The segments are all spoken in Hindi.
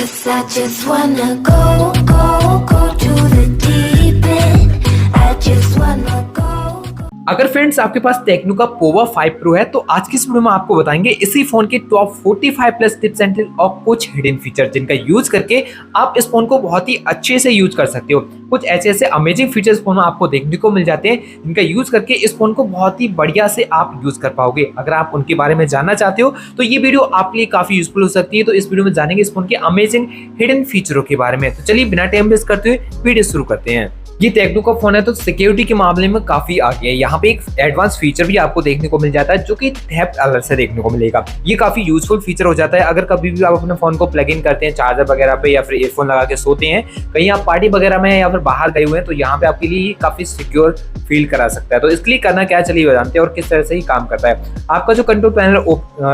'Cause I just wanna go to the deep end. I just wanna go. अगर फ्रेंड्स आपके पास टेक्नो का पोवा 5 प्रो है तो आज की इस वीडियो में आपको बताएंगे इसी फोन के top 45 plus tips and tricks और कुछ हिडन फीचर जिनका यूज करके आप इस फोन को बहुत ही अच्छे से यूज कर सकते हो। कुछ ऐसे अमेजिंग फीचर्स फोन में आपको देखने को मिल जाते हैं जिनका यूज करके इस फोन को बहुत ही बढ़िया से आप यूज कर पाओगे। अगर आप उनके बारे में जानना चाहते हो तो ये वीडियो आपके लिए काफी यूजफुल हो सकती है। तो इस वीडियो में जानेंगे इस फोन के अमेजिंग हिडन फीचरों के बारे में। तो चलिए बिना टाइम वेस्ट करते हुए वीडियो शुरू करते हैं। ये टेक्नो का फोन है तो सिक्योरिटी के मामले में काफी आगे है। यहाँ पे एक एडवांस फीचर भी आपको देखने को मिल जाता है जो कि थेफ्ट अलर्ट से देखने को मिलेगा। ये काफी यूजफुल फीचर हो जाता है अगर कभी भी आप अपने फोन को प्लग इन करते हैं चार्जर वगैरह पे या फिर ईयरफोन लगा के सोते हैं, कहीं आप पार्टी वगैरह में या फिर बाहर गए हुए हैं तो यहाँ पे आपके लिए काफी सिक्योर फील करा सकता है। तो इसके लिए करना क्या चलिए जानते हैं और किस तरह से ही काम करता है। आपका जो कंट्रोल पैनल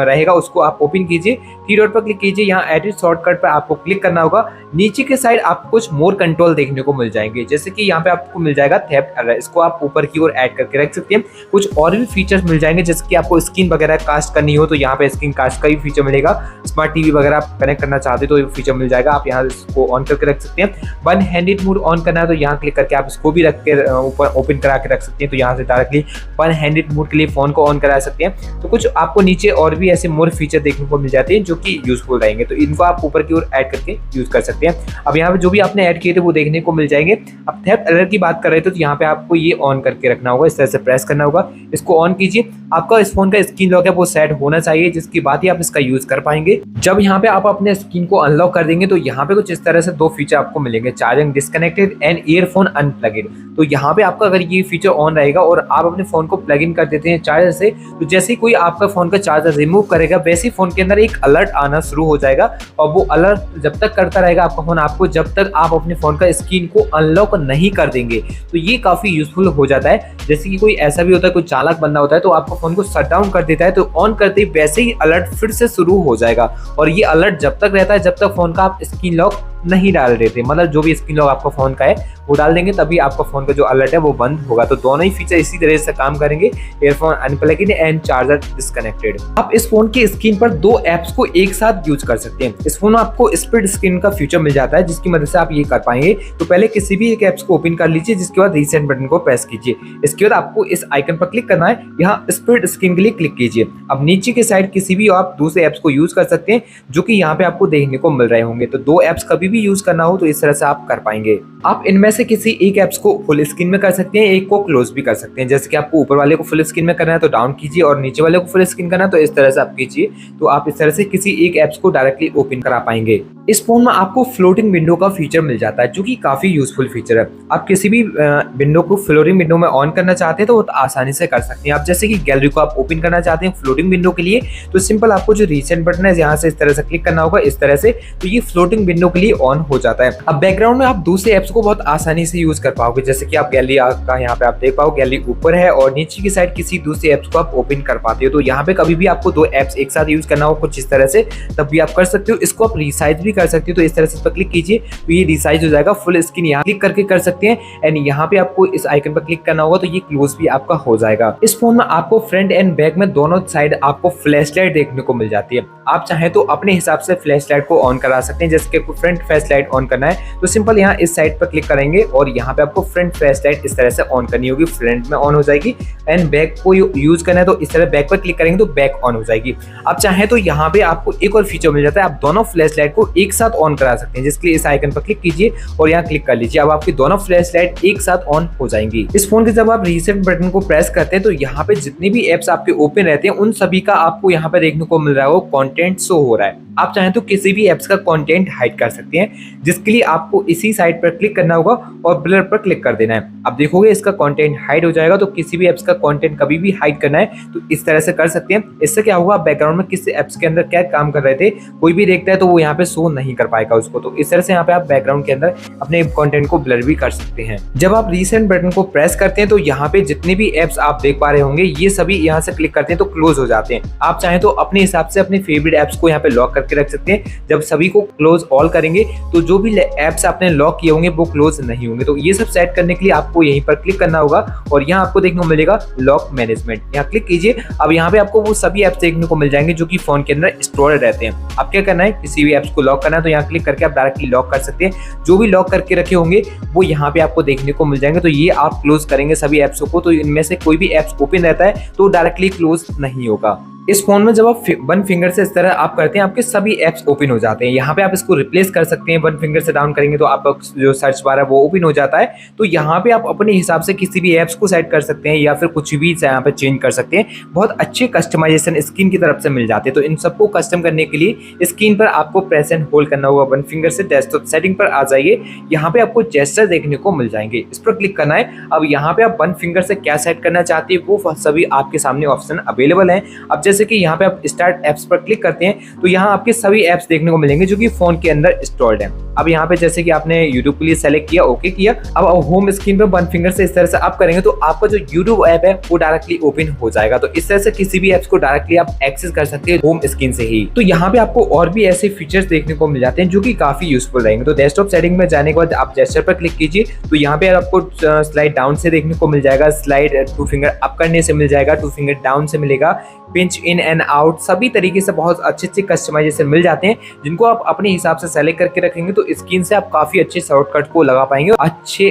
रहेगा उसको आप ओपन कीजिए, थ्री डॉट पर क्लिक कीजिए, यहाँ एडिट शॉर्टकट पर आपको क्लिक करना होगा। नीचे के साइड आपको कुछ मोर कंट्रोल देखने को मिल जाएंगे, जैसे कि यहाँ पे आपको मिल जाएगा थेफ्ट अलर्ट, इसको आप ऊपर की ओर ऐड करके रख सकते हैं। कुछ और भी फीचर्स मिल जाएंगे जैसे कि आपको स्क्रीन वगैरह कास्ट करनी हो तो यहाँ पे स्क्रीन कास्ट का भी फीचर मिलेगा। स्मार्ट टीवी वगैरह आप कनेक्ट करना चाहते हो तो फीचर मिल जाएगा, आप यहाँ इसको ऑन करके रख सकते हैं। वन हैंडेड मोड ऑन करना है तो यहाँ क्लिक करके आप इसको भी रख के ऊपर ओपन करा के रख सकते हैं। तो यहाँ से डायरेक्टली वन हैंडेड मोड के लिए फोन को ऑन करा सकते हैं। तो कुछ आपको नीचे और भी ऐसे मोर फीचर देखने को मिल जाते हैं जो कि यूजफुल रहेंगे, तो इनको आप ऊपर की ओर ऐड करके यूज कर सकते हैं। अब यहाँ पे जो भी आपने ऐड किए थे वो देखने को मिल जाएंगे। अब थेफ्ट अलर्ट की बात कर रहे थे तो यहाँ पे आपको ये ऑन करके रखना होगा, इस तरह से प्रेस करना होगा, इसको ऑन कीजिए। आपका इस फोन का स्क्रीन लॉक है वो सेट होना चाहिए जिसकी बाद ही आप इसका यूज कर पाएंगे। जब यहाँ पे आप अपने स्क्रीन को अनलॉक कर देंगे तो यहाँ पे कुछ इस तरह से दो फीचर आपको मिलेंगे, charging disconnected and earphone unplugged. तो यहाँ पे आपका अगर ये फीचर ऑन रहेगा और आप अपने फोन को प्लग इन कर देते हैं चार्जर से, तो जैसे ही कोई आपका फोन का चार्जर रिमूव करेगा वैसे ही फोन के अंदर एक अलर्ट आना शुरू हो जाएगा और वो अलर्ट जब तक करता रहेगा आपका फोन आपको, जब तक आप अपने फोन का स्क्रीन को अनलॉक नहीं कर देंगे। तो ये काफी यूजफुल हो जाता है। जैसे कि कोई ऐसा भी होता है, कोई चालाक बंदा होता है तो आपका फोन को शट डाउन कर देता है, तो ऑन करते ही वैसे ही अलर्ट फिर से शुरू हो जाएगा। और ये अलर्ट जब तक रहता है जब तक फोन का आप स्क्रीन लॉक नहीं डाल देते, मतलब जो भी स्क्रीन लॉक आपका फोन का है वो डाल देंगे तभी आपका फोन का जो अलर्ट है वो बंद होगा। तो दोनों ही फीचर इसी तरह से काम करेंगे, earphone unplugged and charger disconnected. आप इस फोन की स्क्रीन पर दो एप्स को एक साथ यूज कर सकते हैं। इस फोन में आपको स्प्लिट स्क्रीन का फीचर मिल जाता है जिसकी मदद से आप ये कर पाएंगे। तो पहले किसी भी एक एप्स को ओपन कर लीजिए, जिसके बाद रीसेट बटन को प्रेस कीजिए। इसके बाद आपको इस आइकन पर क्लिक करना है, यहाँ स्प्लिट स्क्रीन के लिए क्लिक कीजिए। अब नीचे के साइड किसी भी आप दूसरे एप्स को यूज कर सकते हैं जो कि यहाँ पे आपको देखने को मिल रहे होंगे। तो दो एप्स कभी भी यूज करना हो तो इस तरह से आप कर पाएंगे। आप इनमें से किसी एक एप्स को फुल स्क्रीन में कर सकते हैं, एक को क्लोज भी कर सकते हैं। जैसे कि आपको ऊपर वाले को फुल स्क्रीन में करना है तो डाउन कीजिए और नीचे वाले को फुल स्क्रीन करना है तो इस तरह से आप कीजिए। तो आप इस तरह से किसी एक एप्स को डायरेक्टली ओपन करा पाएंगे। इस फोन में आपको फ्लोटिंग विंडो का फीचर मिल जाता है जो कि काफी यूजफुल फीचर है। आप किसी भी विंडो को फ्लोटिंग विंडो में ऑन करना चाहते हैं तो आसानी से कर सकते हैं। आप जैसे कि गैलरी को आप ओपन करना चाहते हैं फ्लोटिंग विंडो के लिए तो सिंपल आपको जो रीसेट बटन है यहाँ से इस तरह से क्लिक करना होगा, इस तरह से, तो ये फ्लोटिंग विंडो के लिए ऑन हो जाता है। अब बैकग्राउंड में आप दूसरे एप्स को बहुत आसानी से यूज कर पाओगे। जैसे कि आप गैलरी का यहाँ पे आप देख पाओ, गैलरी ऊपर है और नीचे की साइड किसी दूसरे एप्स को आप ओपन कर पाते हो। तो यहाँ पे कभी भी आपको दो एप्स एक साथ यूज करना हो कुछ इस तरह से तब भी आप कर सकते हो। इसको आप रिसाइज भी कर सकते हो, तो इस तरह से पर क्लिक कीजिए तो ये रिसाइज हो जाएगा। फुल स्क्रीन यहाँ क्लिक करके कर सकते हैं एंड यहाँ पे आपको इस आइकन पर क्लिक करना होगा तो ये क्लोज भी आपका हो जाएगा। इस फोन में आपको फ्रंट एंड बैक में दोनों साइड आपको फ्लैश लाइट देखने को मिल जाती है। आप चाहें तो अपने हिसाब से फ्लैश लाइट को ऑन करा सकते हैं। जैसे कि आपको फ्रंट फ्लैश लाइट ऑन करना है तो सिंपल यहाँ इस साइड पर क्लिक करेंगे और यहाँ पे आपको फ्रंट फ्लैश लाइट इस तरह से ऑन करनी होगी, फ्रंट में ऑन हो जाएगी। एंड बैक को यूज करना है तो इस तरह बैक पर क्लिक करेंगे तो बैक ऑन हो जाएगी। आप चाहें तो यहाँ पे आपको एक और फीचर मिल जाता है, आप दोनों फ्लैश लाइट को एक साथ ऑन करा सकते हैं। जिसके लिए इस आइकन पर क्लिक कीजिए और यहाँ क्लिक कर लीजिए। अब आपकी दोनों फ्लैश लाइट एक साथ ऑन हो जाएंगी। इस फोन के जब आप रीसेट बटन को प्रेस करते हैं तो यहाँ पे जितनी भी एप्स आपके ओपन रहते हैं उन सभी का आपको यहाँ पे देखने को मिल रहा है वो कंटेंट शो हो रहा है। आप चाहें तो किसी भी एप्स का कंटेंट हाइड कर सकते हैं, जिसके लिए आपको इसी साइड पर क्लिक करना होगा और ब्लर पर क्लिक कर देना है। अब देखोगे इसका कंटेंट हाइड हो जाएगा। तो किसी भी एप्स का कंटेंट कभी भी हाइड करना है तो इस तरह से कर सकते हैं। इससे क्या होगा, बैकग्राउंड में किस एप्स के अंदर क्या काम कर रहे थे कोई भी देखता है तो वो यहाँ पे शो नहीं कर पाएगा उसको। तो इस तरह से यहाँ पे आप बैकग्राउंड के अंदर अपने कंटेंट को ब्लर भी कर सकते हैं। जब आप रीसेंट बटन को प्रेस करते हैं तो यहाँ पे जितने भी एप्स आप देख पा रहे होंगे ये सभी यहाँ से क्लिक करते हैं तो क्लोज हो जाते हैं। आप चाहें तो अपने हिसाब से अपने फेवरेट एप्स को यहाँ पे लॉक करके रख सकते हैं। जब सभी को क्लोज ऑल करेंगे तो जो भी एप्स आपने लॉक किए होंगे वो क्लोज नहीं होंगे। तो ये सब सेट करने के लिए आपको यहीं पर क्लिक करना होगा और यहाँ आपको देखने को मिलेगा लॉक मैनेजमेंट, यहाँ क्लिक कीजिए। अब यहाँ पे आपको वो सभी एप्स देखने को मिल जाएंगे जो कि फोन के अंदर स्टोर रहते हैं। आप क्या करना है, किसी भी एप्स को लॉक करना है तो यहाँ क्लिक करके आप डायरेक्टली लॉक कर सकते हैं। जो भी लॉक करके रखे होंगे वो यहाँ पे आपको देखने को मिल जाएंगे। तो ये आप क्लोज करेंगे सभी एप्सों को तो इनमें से कोई भी एप्स ओपन रहता है तो डायरेक्टली क्लोज नहीं होगा। इस फोन में जब आप वन फिंगर से इस तरह आप करते हैं आपके सभी एप्स ओपन हो जाते हैं। यहाँ पे आप इसको रिप्लेस कर सकते हैं, वन फिंगर से डाउन करेंगे तो आपका जो सर्च बार है वो ओपन हो जाता है। तो यहाँ पे आप अपने हिसाब से किसी भी एप्स को सेट कर सकते हैं या फिर कुछ भी यहाँ पे चेंज कर सकते हैं। बहुत अच्छे कस्टमाइजेशन स्क्रीन की तरफ से मिल जाते हैं। तो इन सबको कस्टम करने के लिए स्क्रीन पर आपको प्रेस एंड होल्ड करना होगा वन फिंगर से। डेस्कटॉप सेटिंग पर आ जाइए, यहाँ पे आपको जेस्चर देखने को मिल जाएंगे, इस पर क्लिक करना है। अब यहाँ पे आप वन फिंगर से क्या सेट करना चाहते हैं वो सभी आपके सामने ऑप्शन अवेलेबल है। अब जैसे कि यहाँ पे आप स्टार्ट एप्स पर क्लिक करते हैं तो यहाँ आपके सभी एप्स देखने को मिलेंगे जो कि फोन के अंदर इंस्टॉल्ड है। अब यहाँ पे जैसे कि आपने YouTube के लिए सेलेक्ट किया, ओके किया। अब होम स्क्रीन पे वन फिंगर से इस तरह से आप करेंगे तो आपका जो YouTube ऐप है वो डायरेक्टली ओपन हो जाएगा। तो इस तरह से किसी भी एप्स को डायरेक्टली आप एक्सेस कर सकते हैं होम स्क्रीन से ही। तो यहाँ पे आपको और भी ऐसे फीचर्स देखने को मिल जाते हैं जो कि काफी यूजफुल रहेंगे। तो डेस्कटॉप सेटिंग में जाने के बाद आप जेस्चर पर क्लिक कीजिए तो यहाँ पे आपको स्लाइड डाउन से देखने को मिल जाएगा, स्लाइड टू फिंगर अप करने से मिल जाएगा, टू फिंगर डाउन से मिलेगा, पिंच इन एंड आउट, सभी तरीके से बहुत अच्छे कस्टमाइजेशन मिल जाते हैं जिनको आप अपने हिसाब से सेलेक्ट करके रखेंगे तो स्क्रीन से आप काफी अच्छे शॉर्टकट को लगा पाएंगे और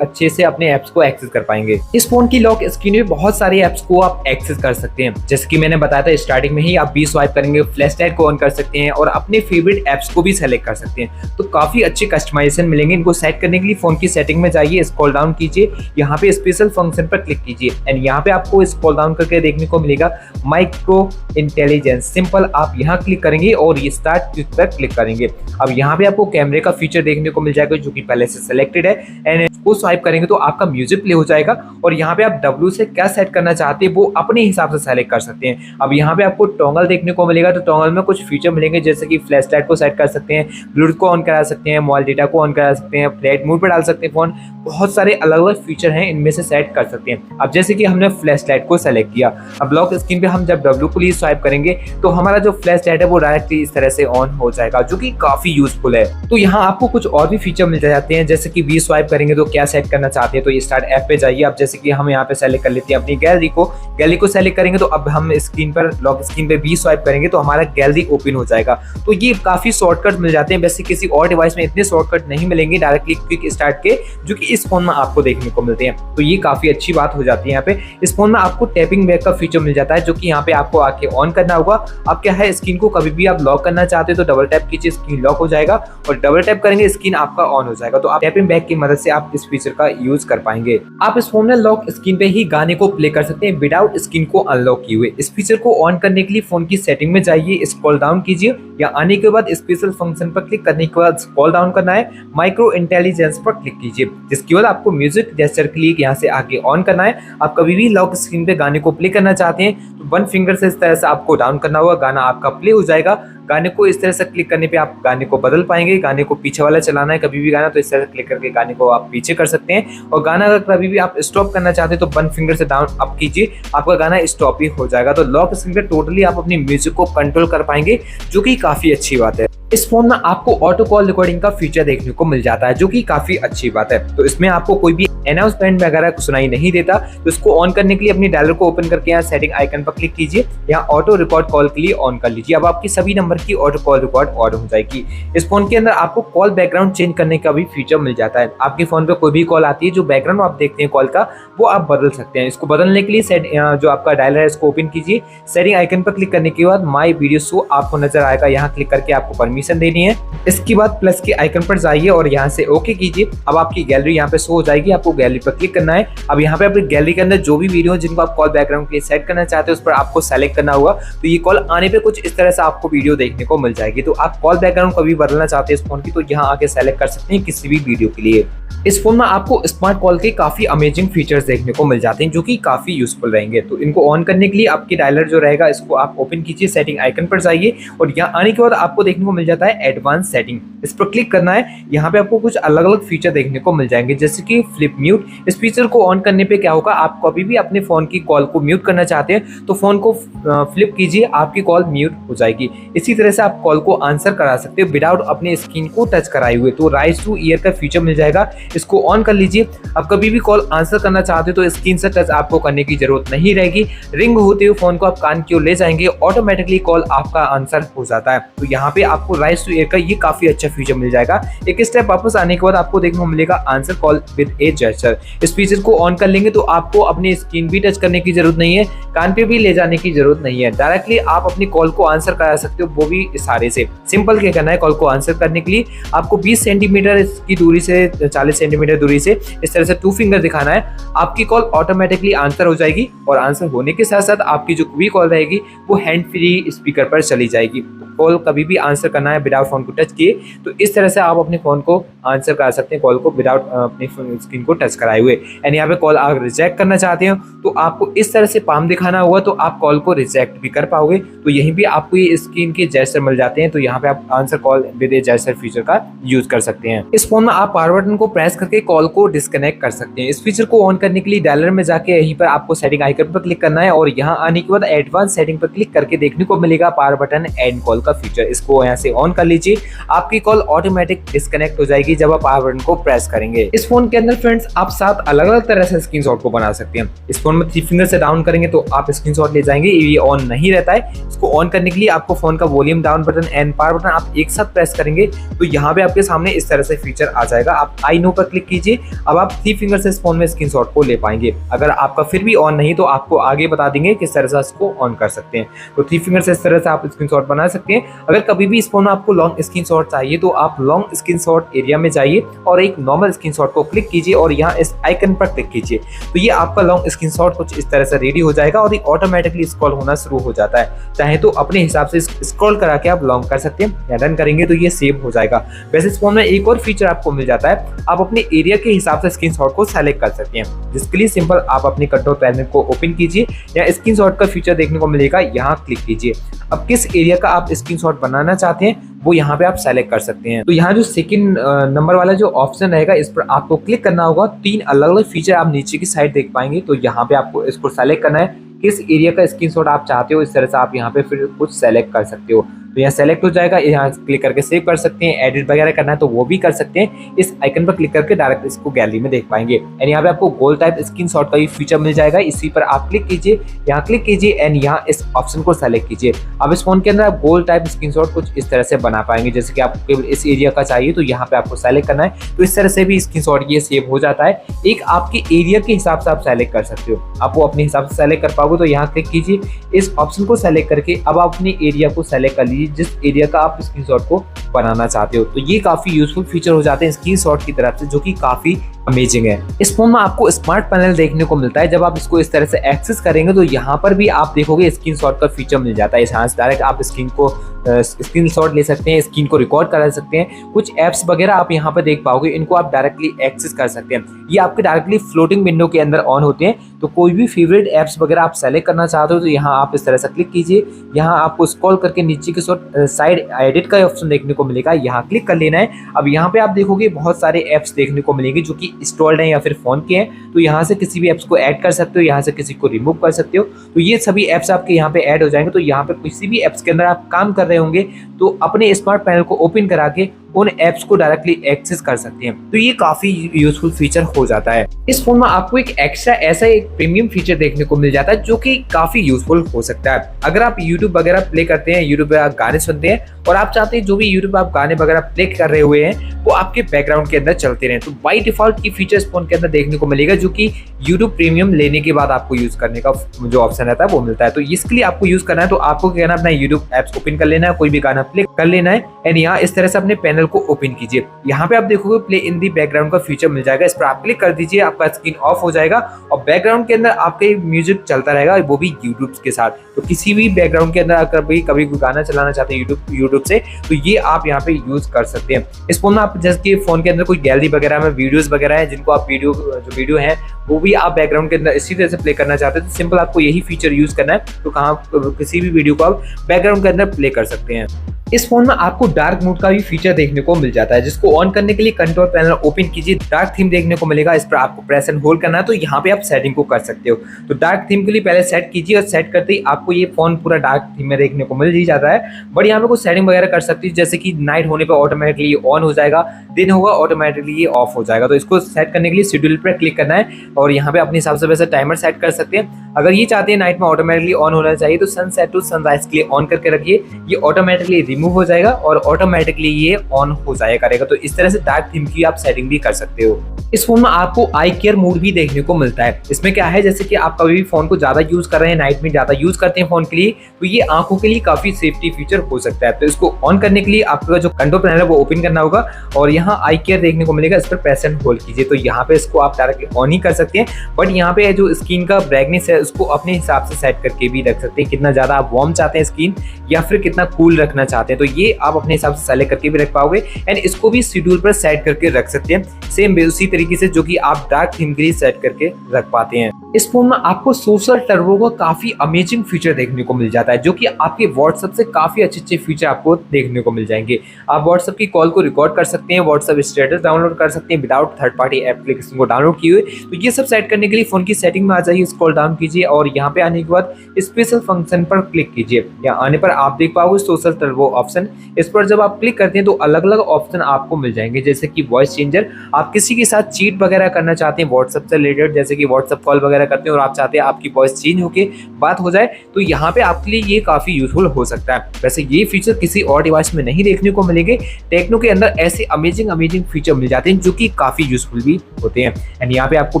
अच्छे से अपने एप्स को एक्सेस कर पाएंगे। इस फोन की लॉक स्क्रीन में बहुत सारे एप्स को आप एक्सेस कर सकते हैं। जैसे कि मैंने बताया था स्टार्टिंग में ही, आप 20 स्वाइप करेंगे फ्लैश लाइट को ऑन कर सकते हैं और अपने फेवरेट एप्स को भी सेलेक्ट कर सकते हैं। तो काफी अच्छे कस्टमाइजेशन मिलेंगे। इनको सेट करने के लिए फोन की सेटिंग में जाइए, स्क्रॉल डाउन कीजिए, यहाँ पे स्पेशल फंक्शन पर क्लिक कीजिए एंड यहाँ पे आपको स्क्रॉल डाउन करके देखने को मिलेगा माइक्रो इंटेलिजेंस। सिंपल आप यहाँ क्लिक करेंगे और ये स्टार्ट क्लिक पर क्लिक करेंगे। अब यहाँ पे आपको कैमरे का फीचर देखने को मिल जाएगा जो कि पहले से सिलेक्टेड है एंड इसको स्वाइप करेंगे तो आपका म्यूजिक प्ले हो जाएगा और यहाँ पे आप W से क्या सेट करना चाहते हैं वो अपने हिसाब से सेलेक्ट कर सकते हैं। अब यहाँ पे आपको टॉगल देखने को मिलेगा तो टॉगल में कुछ फीचर मिलेंगे जैसे कि फ्लैश लाइट को सेट कर सकते हैं, ब्लूटूथ को ऑन करा सकते हैं, मोबाइल डेटा को ऑन करा सकते हैं, फ्लाइट मोड पर डाल सकते हैं फोन। बहुत सारे अलग अलग फीचर हैं, इनमें से सेट कर सकते हैं। अब जैसे कि हमने फ्लैश लाइट को सेलेक्ट किया, अब लॉक स्क्रीन पे हम जब W को लिए स्वाइप करेंगे तो हमारा जो फ्लैश लाइट है वो डायरेक्टली इस तरह से ऑन हो जाएगा जो कि काफी यूजफुल है। तो यहाँ आपको कुछ और भी फीचर मिल जाते हैं जैसे कि V स्वाइप करेंगे तो क्या सेट करना चाहते हैं तो ये स्टार्ट ऐप पे जाइए। अब जैसे कि हम यहाँ पे सेलेक्ट कर लेते हैं अपनी गैलरी को सेलेक्ट करेंगे तो अब हम स्क्रीन पर लॉक स्क्रीन पे V स्वाइप करेंगे तो हमारा गैलरी ओपन हो जाएगा। तो ये काफी शॉर्टकट मिल जाते हैं, वैसे किसी और डिवाइस में इतने शॉर्टकट नहीं मिलेंगे डायरेक्टली क्विक स्टार्ट के जो कि इस फोन में आपको देखने को मिलते हैं। तो ये काफी अच्छी बात हो जाती है। यहाँ पे इस फोन में आपको टैपिंग बैक का फीचर मिल जाता है जो कि यहाँ पे आपको आके ऑन करना होगा। अब क्या है, स्क्रीन को कभी भी आप लॉक करना चाहते हो तो डबल टैप कीजिए, स्क्रीन लॉक हो जाएगा और डबल टैप करेंगे स्क्रीन आपका ऑन हो जाएगा। तो आप टैपिंग बैक की मदद से आप इस फीचर का यूज कर पाएंगे। आप इस फोन में लॉक स्क्रीन पे ही गाने को प्ले कर सकते हैं विदाउट स्क्रीन को अनलॉक किए हुए। इस फीचर को ऑन करने के लिए फोन की सेटिंग में जाइए, स्क्रॉल डाउन कीजिए या आने के बाद स्पेशल फंक्शन पर क्लिक करने के बाद स्क्रॉल डाउन करना है, माइक्रो इंटेलिजेंस पर क्लिक कीजिए जिसके बाद आपको म्यूजिक जेस्चर के लिए यहाँ से आगे ऑन करना है। आप कभी भी लॉक स्क्रीन पे गाने को प्ले करना चाहते हैं तो वन फिंगर से इस तरह से आपको डाउन करना होगा, गाना आपका प्ले हो जाएगा। गाने को इस तरह से क्लिक करने पे आप गाने को बदल पाएंगे। गाने को पीछे वाला चलाना है कभी भी गाना तो इस तरह से क्लिक करके गाने को आप पीछे कर सकते हैं और गाना अगर कभी भी आप स्टॉप करना चाहते हैं तो वन फिंगर से डाउन अप कीजिए, आपका गाना स्टॉप ही हो जाएगा। तो लॉक स्क्रीन पे टोटली आप अपनी म्यूजिक को कंट्रोल कर पाएंगे जो कि काफी अच्छी बात है। इस फोन में आपको ऑटो कॉल रिकॉर्डिंग का फीचर देखने को मिल जाता है जो कि काफी अच्छी बात है। तो इसमें आपको कोई भी अनाउंसमेंट वगैरह सुनाई नहीं देता। तो इसको ऑन करने के लिए अपनी डायलर को ओपन करके यहाँ सेटिंग आइकन पर क्लिक कीजिए, यहाँ ऑटो रिकॉर्ड कॉल के लिए ऑन कर लीजिए। अब आपकी सभी नंबर की ऑटो कॉल रिकॉर्ड ऑन हो जाएगी। इस फोन के अंदर आपको कॉल बैकग्राउंड चेंज करने का भी फीचर मिल जाता है। आपके फोन पे कोई भी कॉल आती है जो बैकग्राउंड आप देखते हैं कॉल का वो आप बदल सकते हैं। इसको बदलने के लिए जो आपका डायलर है इसको ओपन कीजिए, सेटिंग आइकन पर क्लिक करने के बाद माई वीडियो शो आपको नजर आएगा, यहाँ क्लिक करके आपको परमिशन देनी है। इसके बाद प्लस के आइकन पर जाइए और यहाँ से ओके कीजिए। अब आपकी गैलरी यहाँ पे शो हो जाएगी, आपको गैलरी पर क्लिक करना है। अब यहाँ पे अपनी गैलरी के अंदर जो भी वीडियो जिनको आप कॉल बैकग्राउंड के लिए सेट करना चाहते हैं उस पर आपको सेलेक्ट करना होगा। तो ये कॉल आने पे कुछ इस तरह से आपको वीडियो देखने को मिल जाएगी। तो आप कॉल बैकग्राउंड कभी बदलना चाहते हैं इस फोन की तो यहाँ आके सेलेक्ट कर सकते हैं किसी भी वीडियो के लिए। इस फोन में आपको स्मार्ट कॉल के काफी अमेजिंग फीचर्स देखने को मिल जाते हैं जो कि काफी यूजफुल रहेंगे। तो इनको ऑन करने के लिए आपकी डायलर जो रहेगा इसको आप ओपन कीजिए, सेटिंग आइकन पर जाइए और यहाँ आने के बाद आपको देखने को मिल जाता है एडवांस सेटिंग, इस पर क्लिक करना है। यहाँ पे आपको कुछ अलग अलग फीचर देखने को मिल जाएंगे जैसे कि फ्लिप म्यूट। इस फीचर को ऑन करने पे क्या होगा, आप कभी भी अपने फोन की कॉल को म्यूट करना चाहते हैं तो फोन को फ्लिप कीजिए, आपकी कॉल म्यूट हो जाएगी। इसी तरह से आप कॉल को आंसर करा सकते हो विदाउट अपने स्क्रीन को टच कराए हुए। तो राइज टू ईयर का फीचर मिल जाएगा, इसको ऑन कर लीजिए। अब कभी भी कॉल आंसर करना चाहते हो तो स्क्रीन से टच आपको करने की जरूरत नहीं रहेगी। रिंग होते हुए फोन को आप कान की ओर ले जाएंगे, ऑटोमेटिकली कॉल आपका आंसर हो जाता है। तो यहाँ पे आपको आपको राइस टू एयर का ये काफी अच्छा फीचर मिल जाएगा। एक स्टेप वापस आने के बाद आपको देखने को मिलेगा answer call with a gesture. इस फीचर को ऑन कर लेंगे तो आपको अपनी स्क्रीन भी टच करने की जरूरत नहीं है, कान पे भी ले जाने की जरूरत नहीं है, डायरेक्टली आप अपनी कॉल को आंसर करा सकते हो, वो भी इशारे से। सिंपल क्या करना है, कॉल को आंसर करने के लिए आपको 20 सेंटीमीटर की दूरी से 40 सेंटीमीटर दूरी से इस तरह से 2 फिंगर दिखाना है। आपकी कॉल ऑटोमेटिकली आंसर हो जाएगी और आंसर होने के साथ साथ आपकी जो भी कॉल रहेगी वो हैंड फ्री स्पीकर पर चली जाएगी। कॉल कभी भी आंसर करना है विदाउट फोन को टच किए, तो इस तरह से आप अपने फोन को आंसर करा सकते हैं कॉल को विदाउट अपनी स्क्रीन को टच कराए हुए। एंड यहाँ पे कॉल आप रिजेक्ट करना चाहते हो तो आपको इस तरह से पाम दिखाना होगा, तो आप कॉल को रिजेक्ट भी कर पाओगे। तो यहीं भी आपको ये स्क्रीन के जेस्चर मिल जाते हैं, तो यहाँ पे आप answer call with a gesture feature का यूज कर सकते हैं। इस फोन में आप पावर बटन को प्रेस करके कॉल को डिस्कनेक्ट कर सकते हैं। इस फीचर को ऑन करने के लिए डायलर में जाके यहीं पर आपको सेटिंग आइकन पर क्लिक करना है और यहाँ आने के बाद एडवांस सेटिंग पर क्लिक करके देखने को मिलेगा पावर बटन एंड कॉल का फीचर। इसको यहाँ से ऑन कर लीजिए, आपकी कॉल ऑटोमेटिक डिस्कनेक्ट हो जाएगी जब आप पावर बटन को प्रेस करेंगे। इस फोन के अंदर फ्रेंड्स आप 7 अलग अलग तरह से स्क्रीनशॉट को बना सकते हैं। इस फोन में 3 फिंगर से डाउन करेंगे तो आप स्क्रीनशॉट ले जाएंगे, ये ऑन नहीं रहता है। इसको ऑन करने के लिए आपको फोन का volume down button and power button आप एक साथ प्रेस करेंगे तो यहाँ पे आपके सामने इस तरह से फीचर आ जाएगा। आप आई नो पर क्लिक कीजिए, अब आप 3 फिंगर से इस फोन में स्क्रीनशॉट को ले पाएंगे। अगर आपका फिर भी ऑन नहीं तो आपको आगे बता देंगे किस तरह से इसको ऑन कर सकते हैं। तो 3 फिंगर से इस तरह से आप स्क्रीनशॉट बना सकते हैं। अगर कभी भी इस फोन में आपको लॉन्ग स्क्रीनशॉट चाहिए तो आप लॉन्ग स्क्रीनशॉट एरिया में जाइए और एक नॉर्मल स्क्रीनशॉट को क्लिक कीजिए और यहाँ इस आइकन पर क्लिक कीजिए, तो ये आपका लॉन्ग स्क्रीनशॉट कुछ इस तरह से रेडी हो जाएगा और ये ऑटोमेटिकली स्क्रॉल होना शुरू हो जाता है। चाहे तो अपने हिसाब से स्क्रॉल करा के आप लॉन्ग कर सकते हैं या डन करेंगे तो ये सेव हो जाएगा। वैसे इस फोन में एक और फीचर आपको मिल जाता है, आप अपने एरिया के हिसाब से स्क्रीनशॉट को सेलेक्ट कर सकते हैं, जिसके लिए सिंपल आप अपने कंट्रोल पैनल को ओपन कीजिए या स्क्रीनशॉट का फीचर देखने को मिलेगा, यहाँ क्लिक कीजिए। अब किस एरिया का आप स्क्रीनशॉट बनाना चाहते हैं वो यहाँ पे आप सेलेक्ट कर सकते हैं। तो यहाँ जो सेकंड नंबर वाला जो ऑप्शन रहेगा इस पर आपको क्लिक करना होगा। 3 अलग अलग फीचर आप नीचे की साइड देख पाएंगे, तो यहाँ पे आपको इसको सेलेक्ट करना है किस एरिया का स्क्रीनशॉट आप चाहते हो। इस तरह से आप यहाँ पे फिर कुछ सेलेक्ट कर सकते हो, तो यहाँ सेलेक्ट हो जाएगा। यहाँ क्लिक करके सेव कर सकते हैं, एडिट वगैरह करना है तो वो भी कर सकते हैं। इस आइकन पर क्लिक करके डायरेक्ट इसको गैलरी में देख पाएंगे। एंड यहाँ पे आपको गोल टाइप स्क्रीनशॉट का भी फीचर मिल जाएगा, इसी पर आप क्लिक कीजिए, यहाँ क्लिक कीजिए एंड यहाँ इस ऑप्शन को सेलेक्ट कीजिए। अब इस फोन के अंदर आप गोल टाइप स्क्रीनशॉट कुछ इस तरह से बना पाएंगे, जैसे कि आपको केवल इस एरिया का चाहिए तो यहाँ पे आपको सेलेक्ट करना है, तो इस तरह से भी स्क्रीनशॉट ये सेव हो जाता है। एक आपके एरिया के हिसाब से आप सेलेक्ट कर सकते हो, आप वो अपने हिसाब से सेलेक्ट कर पाओगे। तो यहाँ क्लिक कीजिए, इस ऑप्शन को सेलेक्ट करके अब आप अपने एरिया को सेलेक्ट कर लीजिए जिस एरिया का आप स्क्रीनशॉट को बनाना चाहते हो। तो ये काफी यूजफुल फीचर हो जाते हैं स्क्रीनशॉट की तरफ से, जो कि काफी अमेजिंग है। इस फोन में आपको स्मार्ट पैनल देखने को मिलता है, जब आप इसको इस तरह से एक्सेस करेंगे तो यहाँ पर भी आप देखोगे स्क्रीनशॉट का फीचर मिल जाता है। यहाँ से डायरेक्ट आप स्क्रीनशॉट ले सकते हैं, स्क्रीन को रिकॉर्ड करा सकते हैं। कुछ एप्स वगैरह आप यहाँ पर देख पाओगे, इनको आप डायरेक्टली एक्सेस कर सकते हैं। ये आपके डायरेक्टली फ्लोटिंग विंडो के अंदर ऑन होते हैं, तो कोई भी फेवरेट एप्स वगैरह आप सेलेक्ट करना चाहते हो तो यहाँ आप इस तरह से क्लिक कीजिए। यहाँ आपको स्क्रॉल करके नीचे की साइड एडिट का ऑप्शन देखने को मिलेगा, यहाँ क्लिक कर लेना है। अब यहाँ पे आप देखोगे बहुत सारे एप्स देखने को मिलेंगे जो कि इंस्टॉल्ड हैं या फिर फोन के हैं, तो यहाँ से किसी भी एप्स को ऐड कर सकते हो, यहाँ से किसी को रिमूव कर सकते हो। तो ये सभी एप्स आपके यहाँ पे ऐड हो जाएंगे। तो यहाँ पे किसी भी एप्स के अंदर आप काम कर रहे होंगे तो अपने स्मार्ट पैनल को ओपन करा के उन एप्स को डायरेक्टली एक्सेस कर सकते हैं। तो ये काफी यूजफुल फीचर हो जाता है। इस फोन में आपको एक एक्स्ट्रा ऐसा एक प्रीमियम फीचर देखने को मिल जाता है जो कि काफी यूजफुल हो सकता है। अगर आप यूट्यूब वगैरह प्ले करते हैं, यूट्यूब पे आप गाने सुनते हैं और आप चाहते हैं जो भी यूट्यूब पे आप गाने वगैरह प्ले कर रहे हुए हैं वो आपके बैकग्राउंड के अंदर चलते रहे, तो बाई डिफॉल्ट की फीचर इस फोन के अंदर देखने को मिलेगा, जो कि यूट्यूब प्रीमियम लेने के बाद आपको यूज करने का जो ऑप्शन रहता है वो मिलता है। तो इसके लिए आपको यूज करना है तो आपको क्या करना है, अपना यूट्यूब एप्स ओपन कर लेना है, कोई भी गाना प्ले कर लेना है एंड यहाँ इस तरह से अपने पैनल को ओपन कीजिए। यहाँ पे आप देखोगे प्ले इन दी बैकग्राउंड का फीचर मिल जाएगा, इस पर आप क्लिक कर दीजिए, आपका स्क्रीन ऑफ हो जाएगा और बैकग्राउंड के अंदर आपके म्यूजिक चलता रहेगा, वो भी यूट्यूब के साथ। तो किसी भी बैकग्राउंड के अंदर कभी गाना चलाना चाहते हैं यूट्यूब से तो ये आप यहाँ पे यूज कर सकते हैं। इस फोन में आप जैसे कि फोन के अंदर कोई गैलरी वगैरह में वीडियोस वगैरह है जिनको आप वीडियो है वो भी आप बैकग्राउंड के अंदर इसी तरह से प्ले करना चाहते हैं तो सिंपल आपको यही फीचर यूज करना है, तो किसी भी वीडियो को आप बैकग्राउंड के अंदर प्ले कर सकते हैं। इस फोन में आपको डार्क मोड का भी फीचर देखने को मिल जाता है, जिसको ऑन करने के लिए कंट्रोल पैनल ओपन कीजिए, डार्क थीम देखने को मिलेगा, इस पर आपको प्रेस एंड होल्ड करना है, तो यहाँ पे आप सेटिंग को कर सकते हो। तो डार्क थीम के लिए पहले सेट कीजिए और सेट करते ही आपको ये फोन पूरा डार्क थीम में देखने को मिल ही जाता है। बट यहाँ पे कुछ सेटिंग वगैरह कर सकती है, जैसे कि नाइट होने पर ऑटोमेटिकली ऑन हो जाएगा, दिन होगा ऑटोमेटिकली ये ऑफ हो जाएगा। तो इसको सेट करने के लिए शेड्यूल पर क्लिक करना है, और यहाँ पे अपने हिसाब से वैसे टाइमर सेट कर सकते हैं। अगर ये चाहते हैं नाइट में ऑटोमेटिकली ऑन होना चाहिए तो सनसेट टू सनराइज के लिए ऑन करके रखिए, ये ऑटोमेटिकली रिमूव हो जाएगा और ऑटोमेटिकली ये ऑन हो जाया करेगा। तो इस तरह से डार्क थीम की आप सेटिंग भी कर सकते हो। इस फोन में आपको आई केयर मोड भी देखने को मिलता है। इसमें क्या है, जैसे कि आप कभी भी फोन को ज्यादा यूज कर रहे हैं, नाइट में ज्यादा यूज करते हैं फोन के लिए, तो ये आंखों के लिए काफी सेफ्टी फीचर हो सकता है। तो इसको ऑन करने के लिए आपका जो कंट्रोल पैनल है वो ओपन करना होगा और यहाँ आई केयर देखने को मिलेगा, इस पर प्रेस एंड होल्ड कीजिए। तो यहाँ पे इसको आप डायरेक्टली ऑन ही कर सकते हैं, बट यहाँ पे जो स्क्रीन का ब्राइटनेस है उसको अपने हिसाब से सेट करके भी रख सकते हैं, कितना ज्यादा आप वार्म चाहते हैं स्क्रीन या फिर कितना कूल रखना चाहते हैं, तो ये आप अपने हिसाब से सेलेक्ट करके भी रख पाओगे। एंड इसको भी शेड्यूल पर सेट करके रख सकते हैं, सेम उसी तरीके से जो कि आप डार्क थीम के लिए सेट करके रख पाते हैं। इस फोन में आपको सोशल टर्बो का काफी अमेजिंग फीचर देखने को मिल जाता है, जो कि आपके व्हाट्सएप से काफी अच्छे फीचर आपको देखने को मिल जाएंगे। आप व्हाट्सएप की कॉल को रिकॉर्ड कर सकते हैं, व्हाट्सएप स्टेटस डाउनलोड कर सकते हैं विदाउट थर्ड पार्टी एप्लीकेशन को डाउनलोड किए हुए। तो ये सब सेट करने के लिए फोन की सेटिंग में आ जाइए, स्क्रॉल डाउन कीजिए और यहाँ पे आने के बाद स्पेशल फंक्शन पर क्लिक कीजिए। यहाँ आने पर आप देख पाओगे सोशल टर्बो ऑप्शन, इस पर जब आप क्लिक करते हैं तो अलग अलग ऑप्शन आपको मिल जाएंगे, जैसे कि वॉइस चेंजर। आप किसी के साथ चीट वगैरह करना चाहते हैं व्हाट्सएप से रिलेटेड, जैसे कि व्हाट्सएप कॉल वगैरह करते हैं और आप चाहते हैं आपकी वॉइस चेंज होके बात हो जाए, तो यहाँ पे आपके लिए ये काफी यूजफुल हो सकता है। वैसे ये फीचर किसी और डिवाइस में नहीं देखने को मिलेंगे, टेक्नो के अंदर ऐसे अमेजिंग फीचर मिल जाते हैं जो कि काफी यूजफुल भी होते हैं। एंड यहाँ पे आपको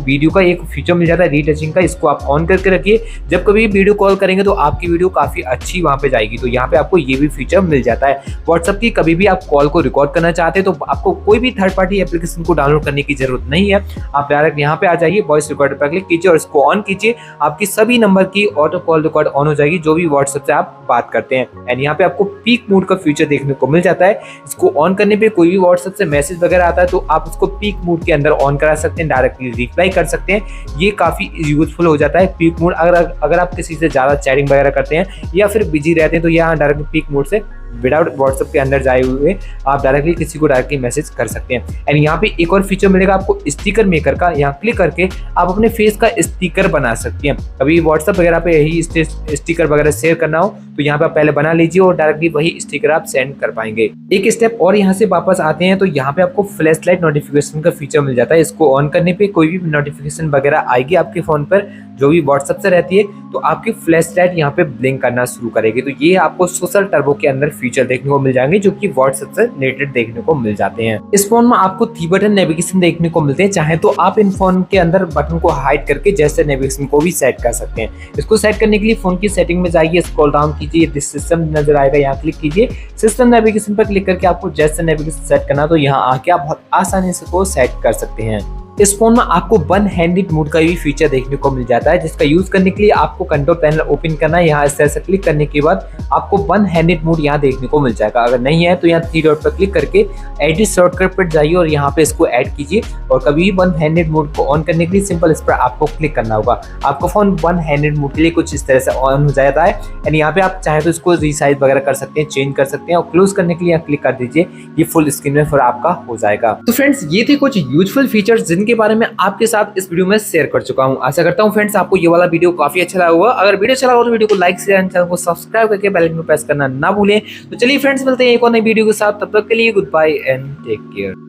वीडियो का एक फीचर मिल जाता है रीटचिंग का, इसको आप ऑन करके रखिए। जब कभी वीडियो कॉल करेंगे तो आपकी वीडियो काफी अच्छी वहां पे जाएगी, तो यहाँ पे आपको ये भी फीचर मिल जाता है। व्हाट्सएप की कभी भी आप कॉल को रिकॉर्ड करना चाहते हैं तो आपको कोई भी थर्ड पार्टी एप्लीकेशन को डाउनलोड करने की जरूरत नहीं है, आप डायरेक्ट यहाँ पे आ जाइए, वॉइस रिकॉर्डर पर क्लिक कीजिए और इसको ऑन कीजिए। आपकी सभी नंबर की ऑटो कॉल रिकॉर्ड ऑन हो जाएगी जो भी व्हाट्सएप से आप बात करते हैं। एंड यहाँ पे आपको पीक मोड का फीचर देखने को मिल जाता है, इसको ऑन करने पे कोई भी व्हाट्सएप से मैसेज वगैरह आता है तो आप उसको पीक मोड के अंदर ऑन करा सकते हैं, डायरेक्टली रिप्लाई कर सकते हैं। ये काफी यूजफुल हो जाता है पीक मोड। अगर आप किसी से ज्यादा चैटिंग वगैरह करते हैं या फिर बिजी रहते हैं तो यहाँ डायरेक्ट पीक मोड से विदाउट व्हाट्सएप के अंदर जाए हुए आप डायरेक्टली किसी को डायरेक्टली मैसेज कर सकते हैं। एंड यहाँ पे एक और फीचर मिलेगा आपको स्टिकर मेकर का, यहाँ क्लिक करके आप अपने फेस का स्टिकर बना सकते हैं। कभी व्हाट्सएप वगैरह पे यही स्टिकर वगैरह शेयर करना हो तो यहाँ पे आप पहले बना लीजिए और डायरेक्टली वही स्टिकर आप सेंड कर पाएंगे। एक स्टेप और यहाँ से वापस आते हैं तो यहाँ पे आपको फ्लैश लाइट नोटिफिकेशन का फीचर मिल जाता है। इसको ऑन करने पे कोई भी नोटिफिकेशन वगैरह आएगी आपके फोन पर जो भी व्हाट्सएप से रहती है तो आपकी फ्लैश लाइट यहाँ पे ब्लिंक करना शुरू करेगी। तो ये आपको सोशल टर्बो के अंदर फीचर देखने को मिल जाएंगे जो कि व्हाट्सएप से रिलेटेड देखने को मिल जाते हैं। इस फोन में आपको 3 बटन नेविगेशन देखने को मिलते हैं, चाहे तो आप इन फोन के अंदर बटन को हाइड करके जैसे नेविगेशन को भी सेट कर सकते हैं। इसको सेट करने के लिए फोन की सेटिंग में जाइए, स्क्रॉल डाउन कीजिए, दिस सिस्टम नजर आएगा, यहाँ क्लिक कीजिए। सिस्टम नेविगेशन पर क्लिक करके आपको जैसे नेविगेशन सेट करना तो यहाँ आके आप बहुत आसानी से को सेट कर सकते हैं। इस फोन में आपको वन हैंडेड मोड का भी फीचर देखने को मिल जाता है, जिसका यूज करने के लिए आपको कंट्रोल पैनल ओपन करना है। यहाँ इस तरह से क्लिक करने के बाद आपको वन हैंडेड मोड यहाँ देखने को मिल जाएगा। अगर नहीं है तो यहाँ 3 डॉट पर क्लिक करके एडिट शॉर्टकट पर जाइए और यहाँ पे इसको ऐड कीजिए। और कभी भी वन हैंडेड मोड को ऑन करने के लिए सिंपल इस पर आपको क्लिक करना होगा। आपका फोन वन हैंडेड मोड के लिए कुछ इस तरह से ऑन हो जाता है। एंड यहाँ पे आप चाहे तो इसको रीसाइज वगैरह कर सकते हैं, चेंज कर सकते हैं और क्लोज करने के लिए यहाँ क्लिक कर दीजिए, ये फुल स्क्रीन में फिर आपका हो जाएगा। तो फ्रेंड्स ये थे कुछ यूजफुल फीचर्स जिनके बारे में आपके साथ इस वीडियो में शेयर कर चुका हूं। आशा करता हूं फ्रेंड्स आपको ये वाला वीडियो काफी अच्छा लगा होगा। अगर वीडियो अच्छा लगा हो तो वीडियो को लाइक शेयर एंड चैनल को सब्सक्राइब करके बेल आइकन को प्रेस करना ना भूलें। तो चलिए फ्रेंड्स मिलते हैं एक और नई वीडियो के साथ, तब तक के लिए goodbye and take care.